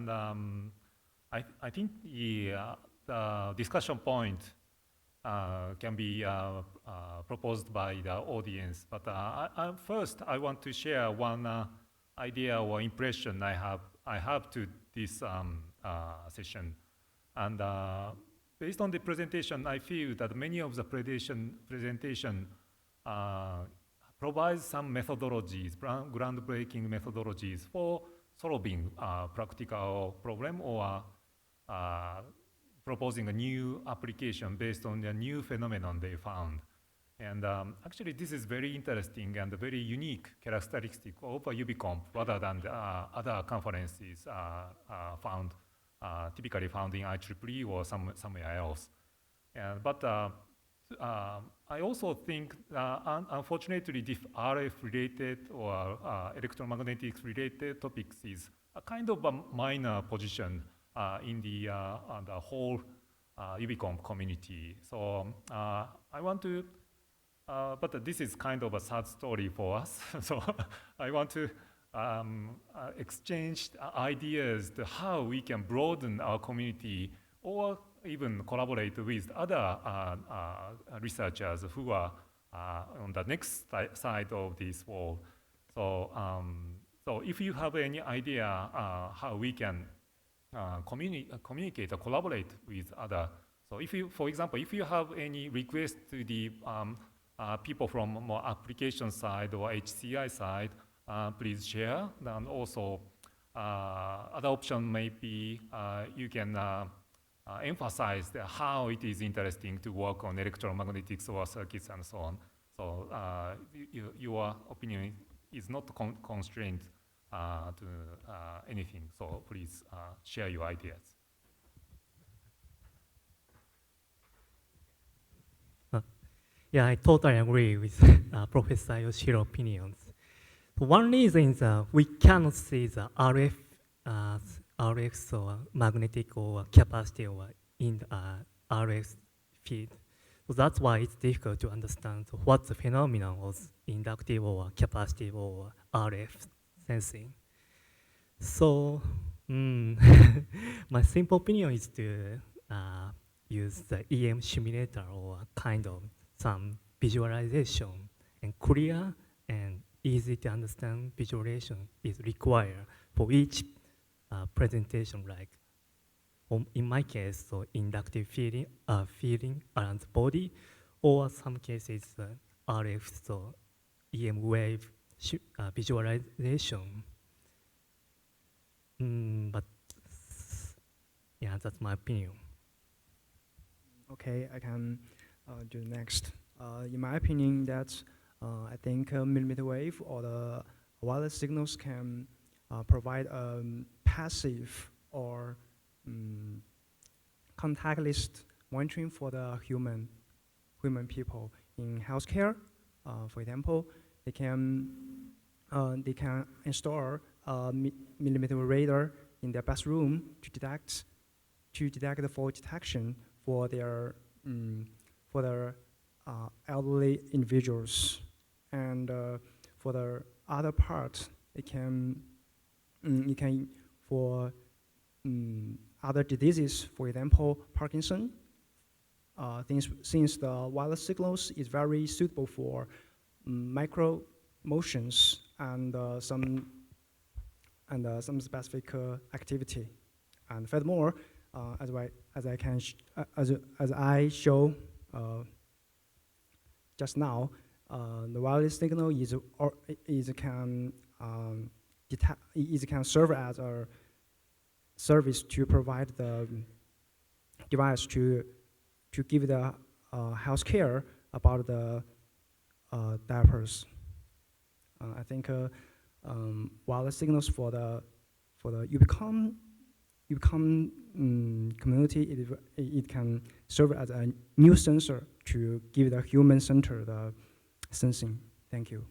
And I think the discussion point can be proposed by the audience. But first, I want to share one idea or impression I have to this session. And based on the presentation, I feel that many of the presentation provides some methodologies, groundbreaking methodologies for solving practical problem or proposing a new application based on the new phenomenon they found. And actually, this is very interesting and a very unique characteristic of UbiComp rather than the, other conferences typically found in IEEE or somewhere else. But I also think, unfortunately, this RF-related or electromagnetics-related topics is a kind of a minor position in the whole UbiComp community. So I want to, but this is kind of a sad story for us. So I want to exchange ideas to how we can broaden our community or even collaborate with other researchers who are on the next side of this wall. So, so if you have any idea how we can communicate or collaborate with other, so if you, for example, if you have any request to the people from more application side or HCI side, please share. And also, other option may be you can emphasize how it is interesting to work on electromagnetics or circuits and so on. So your opinion is not constrained to anything. So please share your ideas. Yeah, I totally agree with Professor Yoshiro's opinions. One reason is we cannot see the RF or magnetic or capacitive in the RF field. So that's why it's difficult to understand what the phenomenon of inductive or capacitive or RF sensing. So my simple opinion is to use the EM simulator or kind of some visualization, and clear and easy to understand visualization is required for each presentation, like in my case, so inductive feeling around the body, or some cases RF, so EM wave visualization. But yeah, that's my opinion. Okay, I can do next. In my opinion, that I think millimeter wave or the wireless signals can provide a passive or contactless monitoring for the human people in healthcare. For example, they can install a millimeter radar in their bathroom to detect the fault detection for their elderly individuals, and for the other part, it can for other diseases, for example, Parkinson. Since the wireless signals is very suitable for micro motions and some specific activity, and furthermore, as I show just now, the wireless signal can serve as a service to provide the device to give the health care about the diapers. I think wireless signals for the UbiComp community, it can serve as a new sensor to give the human center the sensing. Thank you.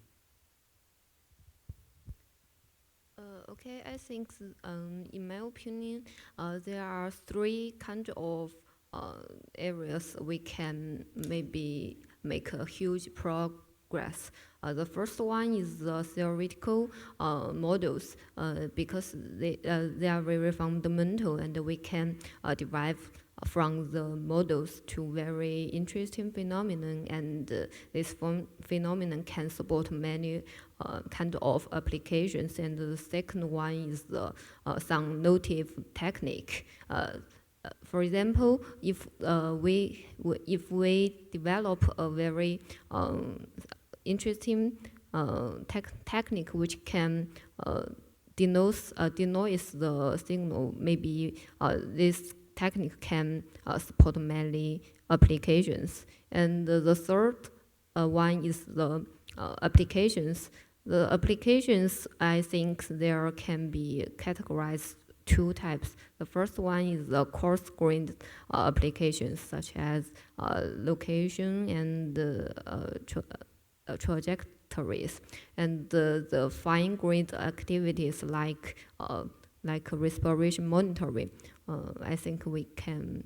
Okay, I think in my opinion, there are three kinds of areas we can maybe make a huge progress. The first one is the theoretical models because they are very fundamental, and we can derive from the models to very interesting phenomenon, and this phenomenon can support many kind of applications. And the second one is the some notive technique. For example, if we develop a very interesting technique which can denoise the signal, maybe this technique can support many applications. And the third one is the applications. The applications, I think there can be categorized two types. The first one is the coarse-grained applications, such as location and trajectories, and the fine-grained activities like respiration monitoring. I think we can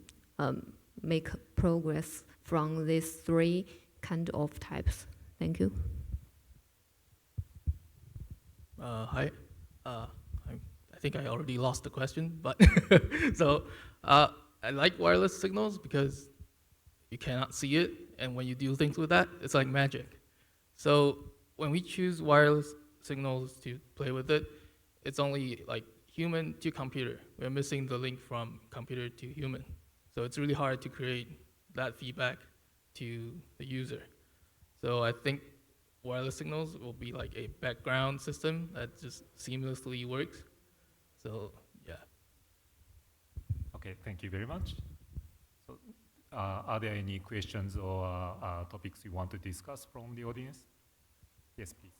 make progress from these three kind of types. Thank you. Hi. I think I already lost the question, but so I like wireless signals because you cannot see it, and when you do things with that, it's like magic. So when we choose wireless signals to play with it, it's only like human to computer. We're missing the link from computer to human. So it's really hard to create that feedback to the user. So I think wireless signals will be like a background system that just seamlessly works. So, yeah. Okay, thank you very much. So, are there any questions or topics you want to discuss from the audience? Yes, please.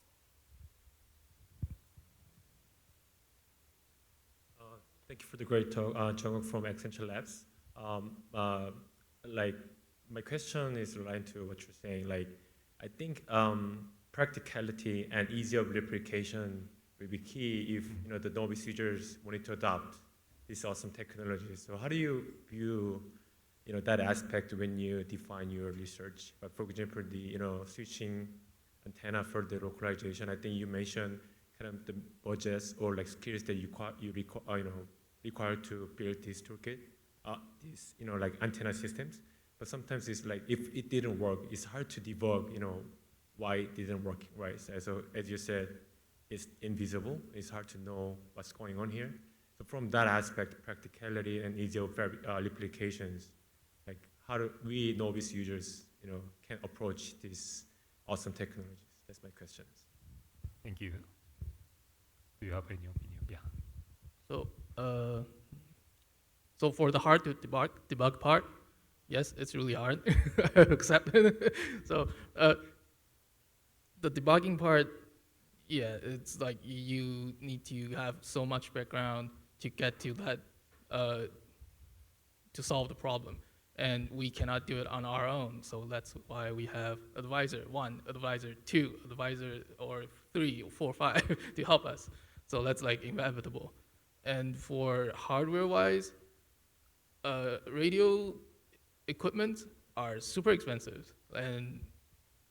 Thank you for the great talk, Jungkook from Accenture Labs. Like, my question is related to what you're saying. Like, I think practicality and ease of replication will be key if the novice users wanted to adopt this awesome technology. So how do you view that aspect when you define your research? But for example, the switching antenna for the localization. I think you mentioned kind of the budgets or like skills that you require to build this toolkit, these like antenna systems. But sometimes it's like if it didn't work, it's hard to debug why it didn't work, right? So as you said, it's invisible. It's hard to know what's going on here. So from that aspect, practicality and ease of replications, like how do we novice users, can approach these awesome technologies? That's my question. Thank you. Do you have any opinion? Yeah. So for the hard to debug part, yes, it's really hard. I accept it. So the debugging part, yeah, it's like you need to have so much background to get to that, to solve the problem. And we cannot do it on our own. So that's why we have advisor 1, advisor 2, advisor or 3 or 4, 5 to help us. So that's like inevitable. And for hardware-wise, radio equipment are super expensive, and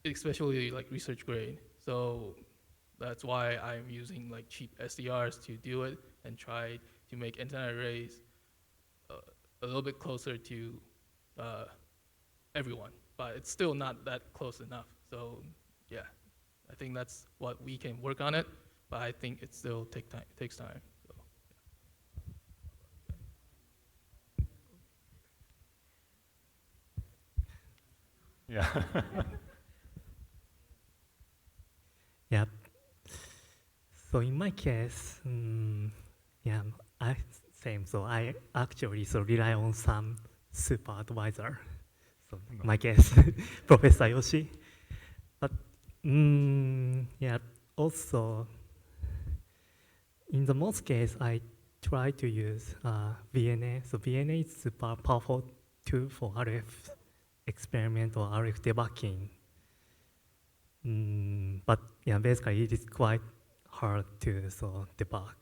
especially like research grade. So that's why I'm using like cheap SDRs to do it and try to make antenna arrays a little bit closer to everyone, but it's still not that close enough. So yeah, I think that's what we can work on it, but I think it still takes time. So, Yeah. Yeah. So in my case, yeah, same. So I actually rely on some super advisor. So No. my case, Professor Yoshi. But yeah, also in the most case, I try to use VNA. So VNA is super powerful tool for RF experiment or RF debugging. But yeah, basically it is quite hard to debug.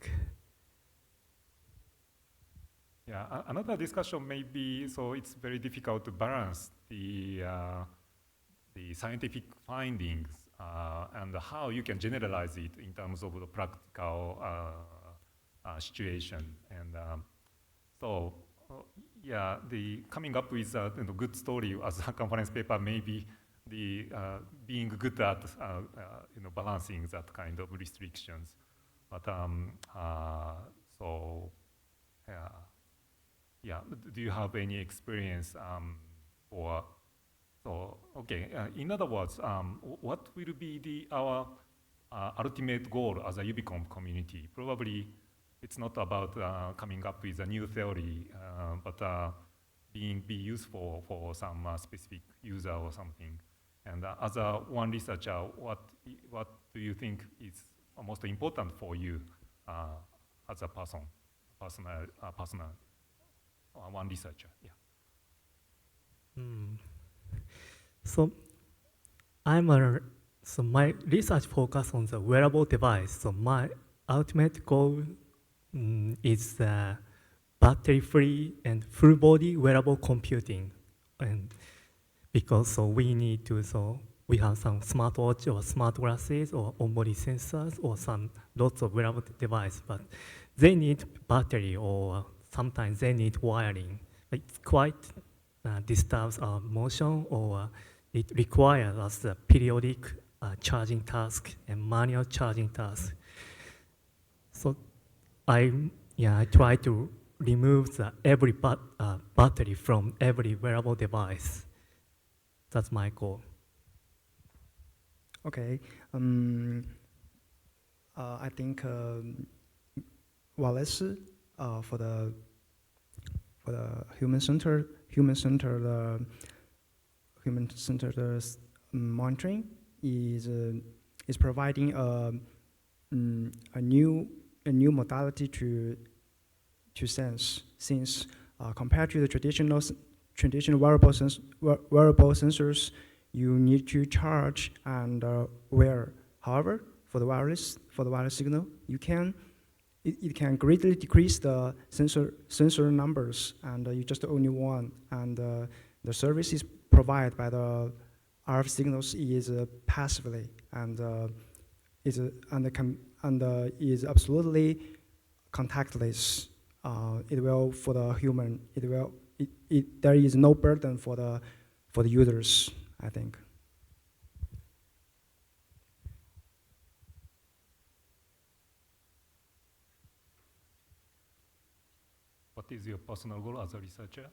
Yeah, another discussion may be, so it's very difficult to balance the scientific findings and how you can generalize it in terms of the practical situation. And so, yeah, the coming up with a good story as a conference paper may be the being good at balancing that kind of restrictions. But so, yeah, do you have any experience or so? Okay, in other words, what will be our ultimate goal as a UbiComp community? Probably it's not about coming up with a new theory, but be useful for some specific user or something. And as a one researcher, what do you think is most important for you as a personal one researcher? Yeah. So so my research focus on the wearable device. So my ultimate goal is battery-free and full-body wearable computing, and because we have some smartwatch or smart glasses or on-body sensors or some lots of wearable device, but they need battery or sometimes they need wiring. It quite disturbs our motion, or it requires us a periodic charging task and manual charging task. So I try to remove every battery from every wearable device. That's my goal. Okay. I think Wallace for the human-centered monitoring is providing a new modality to sense, since compared to the traditional wearable sensors, you need to charge and wear. However, for the wireless signal, it can greatly decrease the sensor numbers, and you just only one. And the services provided by the RF signals is passively and is absolutely contactless. It will for the human. There is no burden for the users, I think. What is your personal goal as a researcher?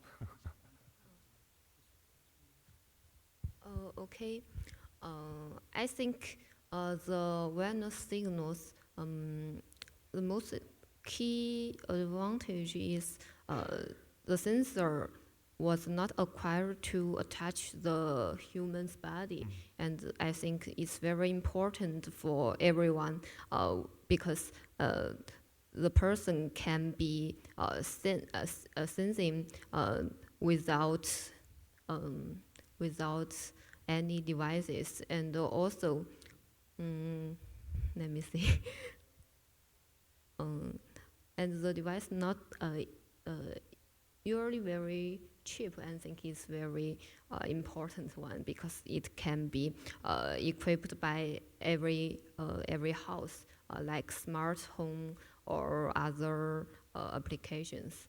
Okay. I think the wellness signals, the most key advantage is the sensor was not acquired to attach the human's body. And I think it's very important for everyone because the person can be sensing without any devices. And also, let me see. And the device not usually very cheap. I think it's very important one because it can be equipped by every house, like smart home or other applications.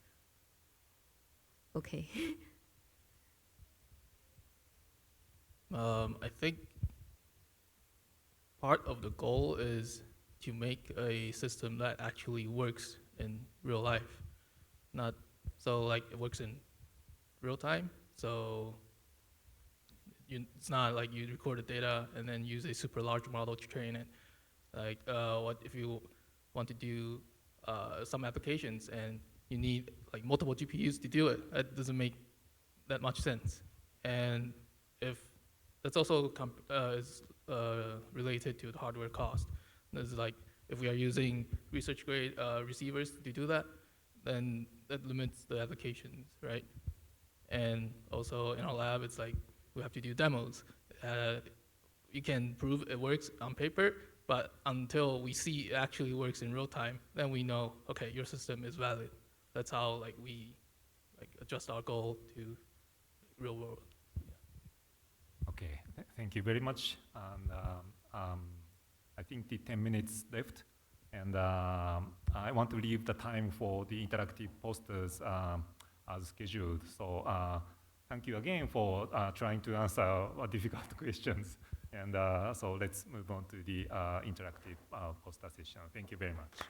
Okay. I think part of the goal is to make a system that actually works in real life. Not so like it works in real time. So it's not like you record the data and then use a super large model to train it. Like what if you want to do some applications and you need like multiple GPUs to do it? That doesn't make that much sense. And if that's also is related to the hardware cost. There's like if we are using research grade receivers to do that, then that limits the applications, right? And also in our lab, it's like we have to do demos. You can prove it works on paper, but until we see it actually works in real time, then we know, okay, your system is valid. That's how like we like adjust our goal to real world. Okay, thank you very much. And I think the 10 minutes left, and I want to leave the time for the interactive posters as scheduled. So thank you again for trying to answer difficult questions. And so let's move on to the interactive poster session. Thank you very much.